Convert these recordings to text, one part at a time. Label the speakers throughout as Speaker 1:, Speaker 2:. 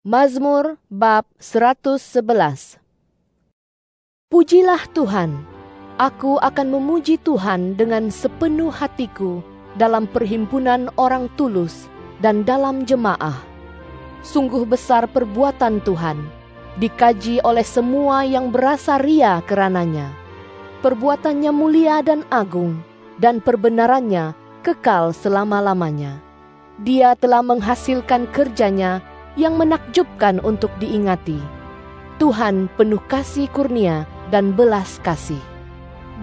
Speaker 1: Mazmur bab 111. Pujilah Tuhan, aku akan memuji Tuhan dengan sepenuh hatiku dalam perhimpunan orang tulus dan dalam jemaah. Sungguh besar perbuatan Tuhan, dikaji oleh semua yang berasa ria kerananya. Perbuatannya mulia dan agung, dan perbenarannya kekal selama-lamanya. Dia telah menghasilkan kerjanya yang menakjubkan untuk diingati. Tuhan penuh kasih kurnia dan belas kasih.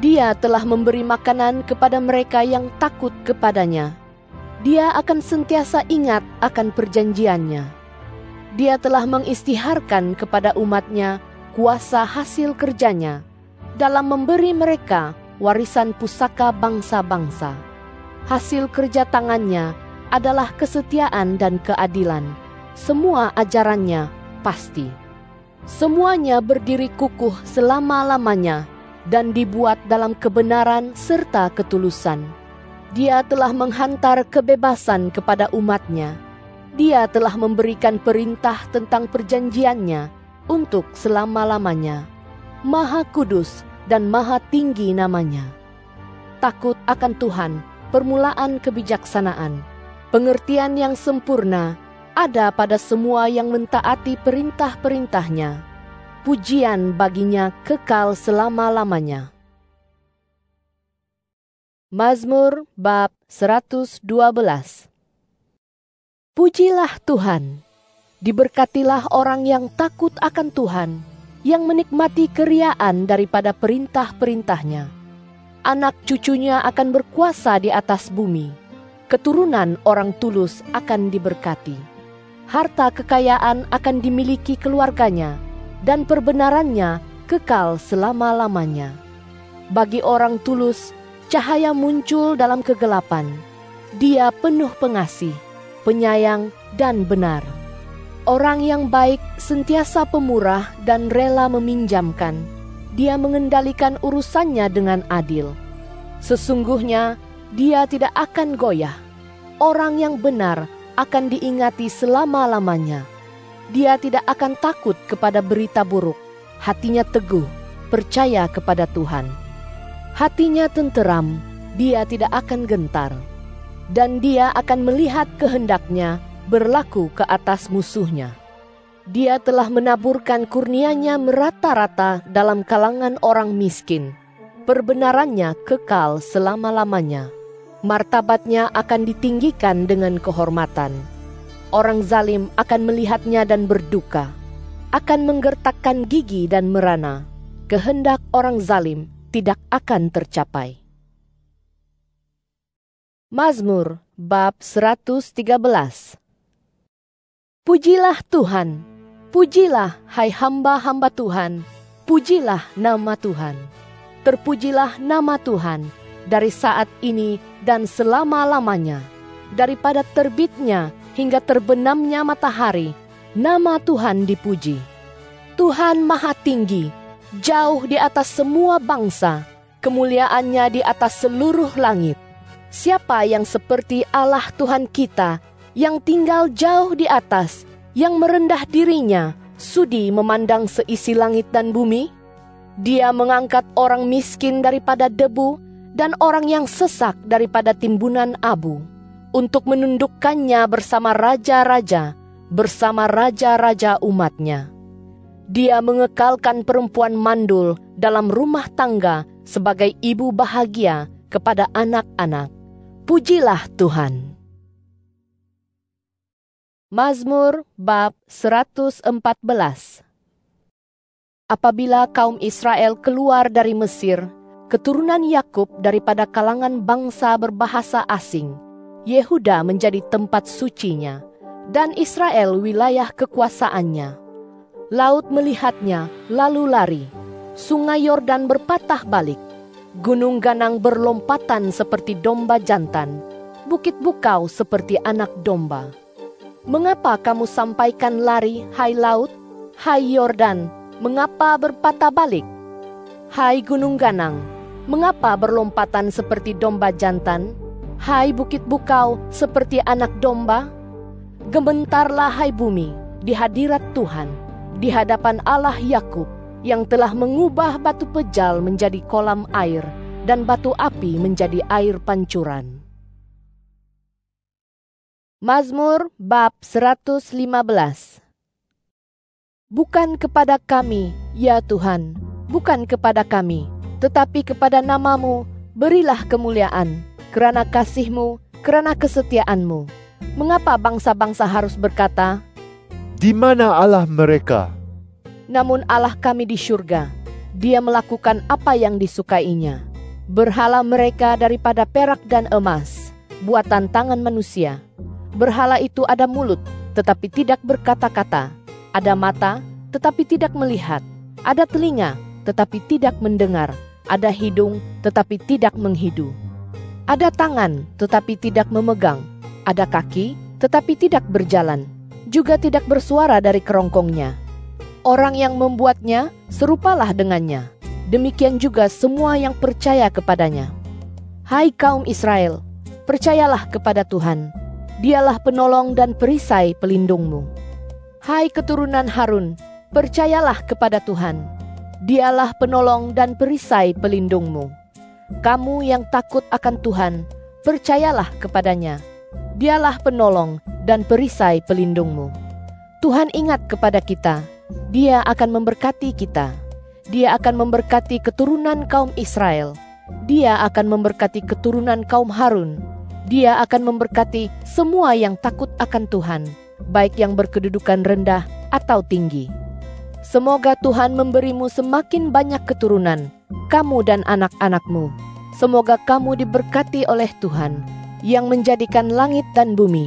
Speaker 1: Dia telah memberi makanan kepada mereka yang takut kepadanya. Dia akan sentiasa ingat akan perjanjiannya. Dia telah mengistiharkan kepada umatnya kuasa hasil kerjanya dalam memberi mereka warisan pusaka bangsa-bangsa. Hasil kerja tangannya adalah kesetiaan dan keadilan. Semua ajarannya pasti. Semuanya berdiri kukuh selama-lamanya dan dibuat dalam kebenaran serta ketulusan. Dia telah menghantar kebebasan kepada umatnya. Dia telah memberikan perintah tentang perjanjiannya untuk selama-lamanya. Maha kudus dan maha tinggi namanya. Takut akan Tuhan, permulaan kebijaksanaan. Pengertian yang sempurna ada pada semua yang mentaati perintah-perintahnya. Pujian baginya kekal selama-lamanya. Mazmur bab 112. Pujilah Tuhan. Diberkatilah orang yang takut akan Tuhan, yang menikmati keriaan daripada perintah-perintahnya. Anak cucunya akan berkuasa di atas bumi. Keturunan orang tulus akan diberkati. Harta kekayaan akan dimiliki keluarganya, dan perbenarannya kekal selama-lamanya. Bagi orang tulus, cahaya muncul dalam kegelapan. Dia penuh pengasih, penyayang, dan benar. Orang yang baik sentiasa pemurah dan rela meminjamkan. Dia mengendalikan urusannya dengan adil. Sesungguhnya dia tidak akan goyah. Orang yang benar akan diingati selama-lamanya. Dia tidak akan takut kepada berita buruk. Hatinya teguh, percaya kepada Tuhan. Hatinya tenteram, dia tidak akan gentar. Dan dia akan melihat kehendaknya berlaku ke atas musuhnya. Dia telah menaburkan kurnianya merata-rata dalam kalangan orang miskin. Perbenarannya kekal selama-lamanya. Martabatnya akan ditinggikan dengan kehormatan. Orang zalim akan melihatnya dan berduka, akan menggertakkan gigi dan merana. Kehendak orang zalim tidak akan tercapai. Mazmur bab 113. Pujilah Tuhan, pujilah hai hamba-hamba Tuhan, pujilah nama Tuhan. Terpujilah nama Tuhan dari saat ini dan selama-lamanya. Daripada terbitnya hingga terbenamnya matahari, nama Tuhan dipuji. Tuhan maha tinggi, jauh di atas semua bangsa, kemuliaannya di atas seluruh langit. Siapa yang seperti Allah Tuhan kita, yang tinggal jauh di atas, yang merendah dirinya, sudi memandang seisi langit dan bumi? Dia mengangkat orang miskin daripada debu, dan orang yang sesak daripada timbunan abu, untuk menundukkannya bersama raja-raja, bersama raja-raja umatnya. Dia mengekalkan perempuan mandul dalam rumah tangga sebagai ibu bahagia kepada anak-anak. Pujilah Tuhan. Mazmur bab 114. Apabila kaum Israel keluar dari Mesir, keturunan Yakub daripada kalangan bangsa berbahasa asing, Yehuda menjadi tempat sucinya, dan Israel wilayah kekuasaannya. Laut melihatnya, lalu lari. Sungai Yordan berpatah balik. Gunung Ganang berlompatan seperti domba jantan. Bukit Bukau seperti anak domba. Mengapa kamu sampaikan lari, hai laut? Hai Yordan, mengapa berpatah balik? Hai Gunung Ganang, mengapa berlompatan seperti domba jantan? Hai Bukit Bukau seperti anak domba? Gementarlah hai bumi, di hadirat Tuhan, di hadapan Allah Yakub yang telah mengubah batu pejal menjadi kolam air dan batu api menjadi air pancuran. Mazmur bab 115. Bukan kepada kami, ya Tuhan, bukan kepada kami, tetapi kepada nama-Mu berilah kemuliaan, kerana kasih-Mu, kerana kesetiaan-Mu. Mengapa bangsa-bangsa harus berkata,
Speaker 2: "Di mana Allah mereka?"
Speaker 1: Namun Allah kami di surga, Dia melakukan apa yang disukainya. Berhala mereka daripada perak dan emas, buatan tangan manusia. Berhala itu ada mulut, tetapi tidak berkata-kata. Ada mata, tetapi tidak melihat. Ada telinga, tetapi tidak mendengar. Ada hidung, tetapi tidak menghidu. Ada tangan, tetapi tidak memegang. Ada kaki, tetapi tidak berjalan. Juga tidak bersuara dari kerongkongnya. Orang yang membuatnya serupalah dengannya. Demikian juga semua yang percaya kepadanya. Hai kaum Israel, percayalah kepada Tuhan. Dialah penolong dan perisai pelindungmu. Hai keturunan Harun, percayalah kepada Tuhan. Dialah penolong dan perisai pelindungmu. Kamu yang takut akan Tuhan, percayalah kepadanya. Dialah penolong dan perisai pelindungmu. Tuhan ingat kepada kita. Dia akan memberkati kita. Dia akan memberkati keturunan kaum Israel. Dia akan memberkati keturunan kaum Harun. Dia akan memberkati semua yang takut akan Tuhan, baik yang berkedudukan rendah atau tinggi. Semoga Tuhan memberimu semakin banyak keturunan, kamu dan anak-anakmu. Semoga kamu diberkati oleh Tuhan, yang menjadikan langit dan bumi.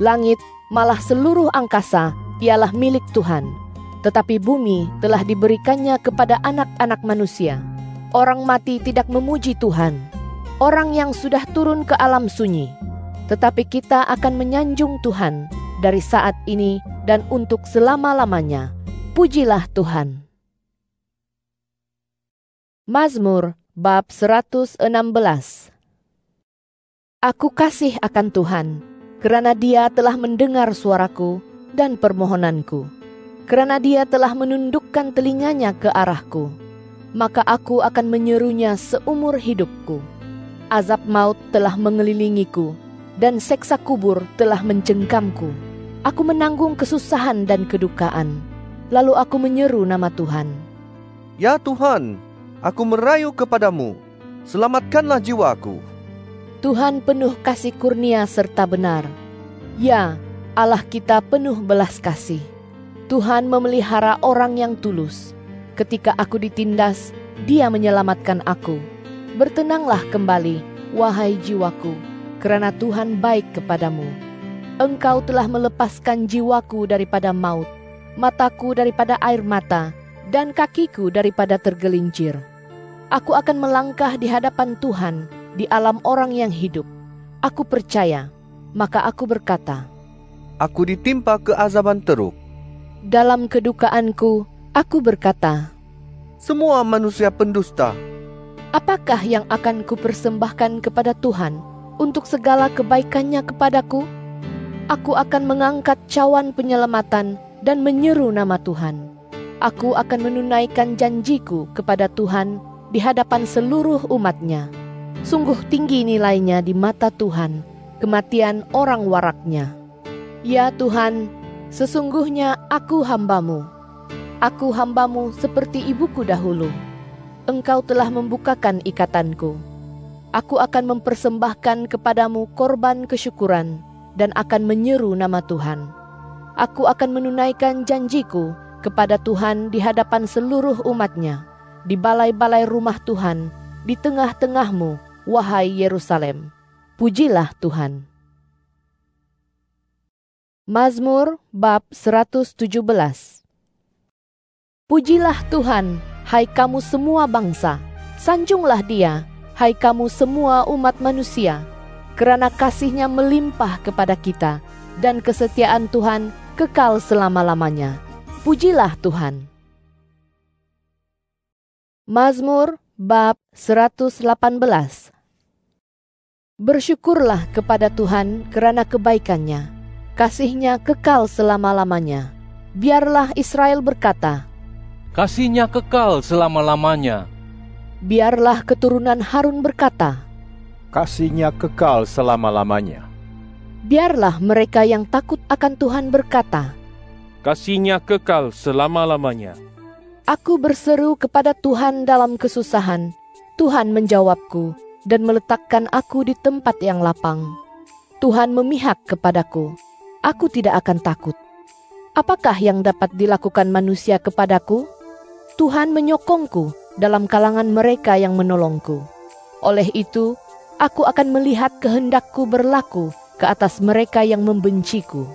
Speaker 1: Langit, malah seluruh angkasa, ialah milik Tuhan. Tetapi bumi telah diberikannya kepada anak-anak manusia. Orang mati tidak memuji Tuhan. Orang yang sudah turun ke alam sunyi. Tetapi kita akan menyanjung Tuhan dari saat ini dan untuk selama-lamanya. Pujilah Tuhan. Mazmur bab 116. Aku kasih akan Tuhan, kerana Dia telah mendengar suaraku dan permohonanku. Kerana Dia telah menundukkan telinganya ke arahku, maka aku akan menyerunya seumur hidupku. Azab maut telah mengelilingiku, dan seksa kubur telah mencengkamku. Aku menanggung kesusahan dan kedukaan, lalu aku menyeru nama Tuhan.
Speaker 3: Ya Tuhan, aku merayu kepadamu, selamatkanlah jiwaku.
Speaker 1: Tuhan penuh kasih kurnia serta benar. Ya, Allah kita penuh belas kasih. Tuhan memelihara orang yang tulus. Ketika aku ditindas, Dia menyelamatkan aku. Bertenanglah kembali, wahai jiwaku, kerana Tuhan baik kepadamu. Engkau telah melepaskan jiwaku daripada maut, mataku daripada air mata, dan kakiku daripada tergelincir. Aku akan melangkah di hadapan Tuhan, di alam orang yang hidup. Aku percaya, maka aku berkata,
Speaker 3: aku ditimpa keazaban teruk.
Speaker 1: Dalam kedukaanku, aku berkata,
Speaker 3: semua manusia pendusta.
Speaker 1: Apakah yang akan kupersembahkan kepada Tuhan untuk segala kebaikannya kepadaku? Aku akan mengangkat cawan penyelamatan dan menyeru nama Tuhan. Aku akan menunaikan janjiku kepada Tuhan di hadapan seluruh umatnya. Sungguh tinggi nilainya di mata Tuhan, kematian orang waraknya. Ya Tuhan, sesungguhnya aku hamba-Mu. Aku hamba-Mu seperti ibuku dahulu. Engkau telah membukakan ikatanku. Aku akan mempersembahkan kepadamu korban kesyukuran dan akan menyeru nama Tuhan. Aku akan menunaikan janjiku kepada Tuhan di hadapan seluruh umatnya, di balai-balai rumah Tuhan, di tengah-tengahmu, wahai Yerusalem. Pujilah Tuhan. Mazmur bab 117. Pujilah Tuhan, hai kamu semua bangsa. Sanjunglah Dia, hai kamu semua umat manusia. Kerana kasih-Nya melimpah kepada kita, dan kesetiaan Tuhan kekal selama-lamanya. Pujilah Tuhan. Mazmur bab 118. Bersyukurlah kepada Tuhan kerana kebaikan-Nya, kasih-Nya kekal selama-lamanya. Biarlah Israel berkata,
Speaker 4: kasih-Nya kekal selama-lamanya.
Speaker 1: Biarlah keturunan Harun berkata,
Speaker 2: kasih-Nya kekal selama-lamanya.
Speaker 1: biarlah mereka yang takut akan Tuhan berkata,
Speaker 4: Kasih-Nya kekal selama-lamanya.
Speaker 1: aku berseru kepada Tuhan dalam kesusahan. Tuhan menjawabku dan meletakkan aku di tempat yang lapang. Tuhan memihak kepadaku. Aku tidak akan takut. Apakah yang dapat dilakukan manusia kepadaku? Tuhan menyokongku dalam kalangan mereka yang menolongku. Oleh itu, aku akan melihat kehendakku berlaku ke atas mereka yang membenciku.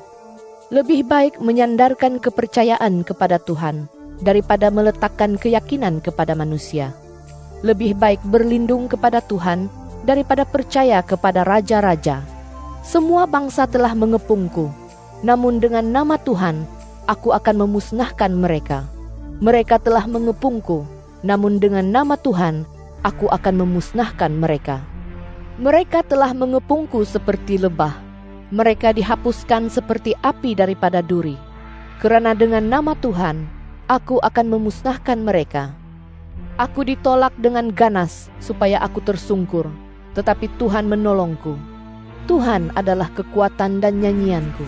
Speaker 1: Lebih baik menyandarkan kepercayaan kepada Tuhan daripada meletakkan keyakinan kepada manusia. Lebih baik berlindung kepada Tuhan daripada percaya kepada raja-raja. Semua bangsa telah mengepungku, namun dengan nama Tuhan, aku akan memusnahkan mereka. Mereka telah mengepungku, namun dengan nama Tuhan, aku akan memusnahkan mereka. Mereka telah mengepungku seperti lebah. Mereka dihapuskan seperti api daripada duri. Kerana dengan nama Tuhan, aku akan memusnahkan mereka. Aku ditolak dengan ganas supaya aku tersungkur, tetapi Tuhan menolongku. Tuhan adalah kekuatan dan nyanyianku,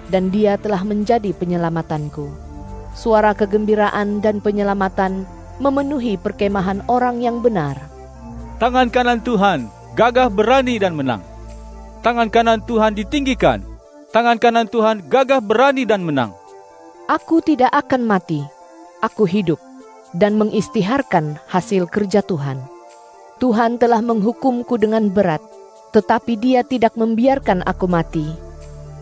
Speaker 1: dan Dia telah menjadi penyelamatanku. Suara kegembiraan dan penyelamatan memenuhi perkemahan orang yang benar.
Speaker 5: Tangan kanan Tuhan gagah berani dan menang. Tangan kanan Tuhan ditinggikan. Tangan kanan Tuhan gagah berani dan menang.
Speaker 1: Aku tidak akan mati. Aku hidup dan mengistiharkan hasil kerja Tuhan. Tuhan telah menghukumku dengan berat, tetapi Dia tidak membiarkan aku mati.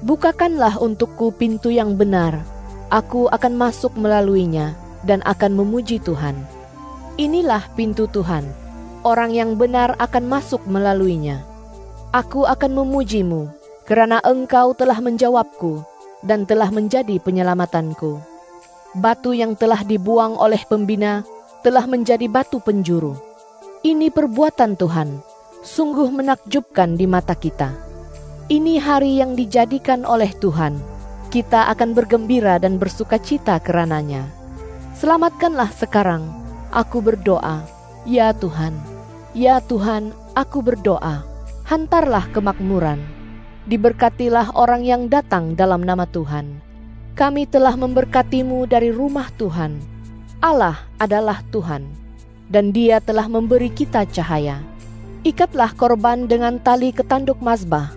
Speaker 1: Bukakanlah untukku pintu yang benar. Aku akan masuk melaluinya dan akan memuji Tuhan. Inilah pintu Tuhan. Orang yang benar akan masuk melaluinya. Aku akan memuji-Mu, kerana Engkau telah menjawabku dan telah menjadi penyelamatanku. Batu yang telah dibuang oleh pembina telah menjadi batu penjuru. Ini perbuatan Tuhan, sungguh menakjubkan di mata kita. Ini hari yang dijadikan oleh Tuhan. Kita akan bergembira dan bersukacita kerananya. Selamatkanlah sekarang, aku berdoa. Ya Tuhan, ya Tuhan, aku berdoa. Hantarlah kemakmuran. Diberkatilah orang yang datang dalam nama Tuhan. Kami telah memberkati-Mu dari rumah Tuhan. Allah adalah Tuhan, dan Dia telah memberi kita cahaya. Ikatlah korban dengan tali ketanduk mazbah.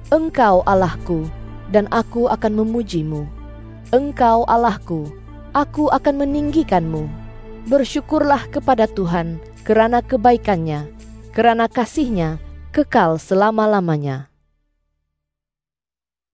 Speaker 1: Engkau Allahku, dan aku akan memuji-Mu. Engkau Allahku, aku akan meninggikan-Mu. Bersyukurlah kepada Tuhan kerana kebaikan-Nya, kerana kasih-Nya kekal selama-lamanya.